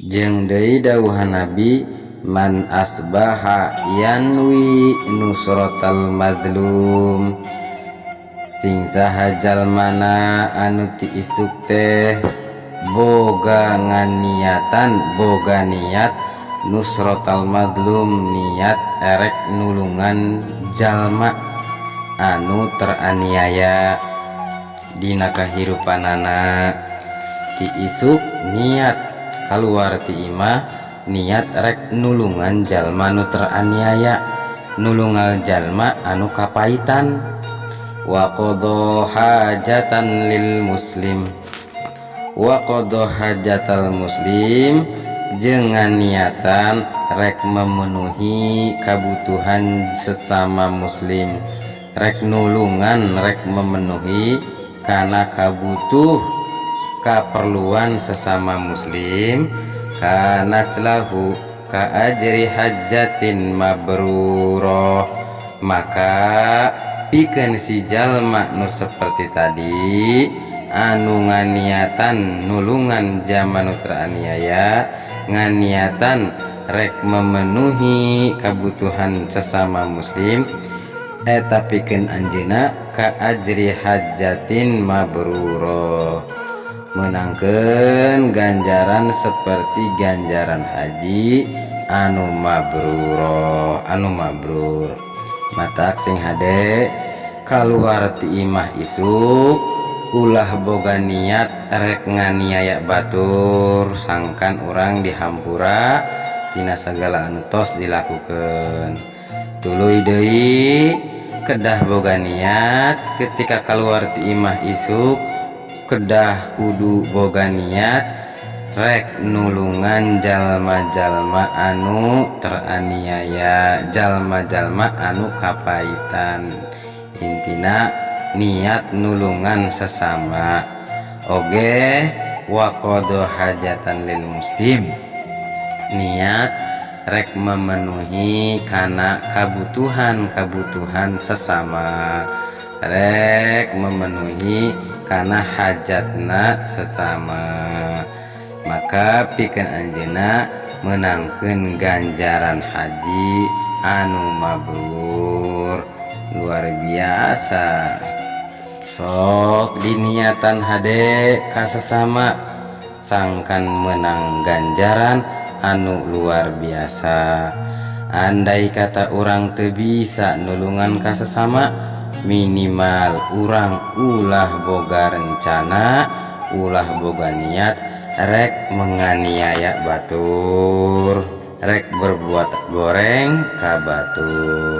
Jeung deui dawuhan Nabi, man asbaha yanwi nusratal madlum, sing saha jalmana anu ti isuk teh boga niat nusratal madlum, niat erek nulungan jalma anu teraniaya dina kahirupanana. Ti isuk niat kaluar ti imah niat rek nulungan jalma anu teraniaya, nulungal jalma anu kapaitan. Wa qadha hajatan lil muslim, wa qadha hajatal muslim, jeung niatan rek memenuhi kabutuhan sesama muslim, rek nulungan rek memenuhi kana kabutuh kaperluan sesama muslim, kana celahu ka ajri hajatin mabruro, maka pikeun si jalma nu seperti tadi anu nganiatan nulungan jalma nu teraniaya, nganiatan rek memenuhi kabutuhan sesama muslim, eta pikeun anjeunna ka ajri hajatin mabruro, menangkeun ganjaran seperti ganjaran haji anu mabruro, anu mabrur. Matak sing hade kaluar ti imah isuk ulah boga niat rek nganiaya batur, sangkan urang dihampura tina sagala anu tos dilakukeun. Tuluy deui kedah boga niat ketika kaluar ti imah isuk, kedah kudu boga niat rek nulungan jalma-jalma anu teraniaya, jalma-jalma anu kapaitan. Intina niat nulungan sesama. Oge wa qadha hajatan lil muslim, niat rek memenuhi kana kabutuhan sesama, rek memenuhi kana hajatna sesama, maka pikeun anjeunna menangkeun ganjaran haji anu mabrur luar biasa. Sok diniatan hade ka sesama, sangkan menang ganjaran anu luar biasa. Andai kata urang teu bisa nulungan ka sesama, minimal urang ulah boga rencana, ulah boga niat rek menganiaya batur, rek berbuat goreng ka batur.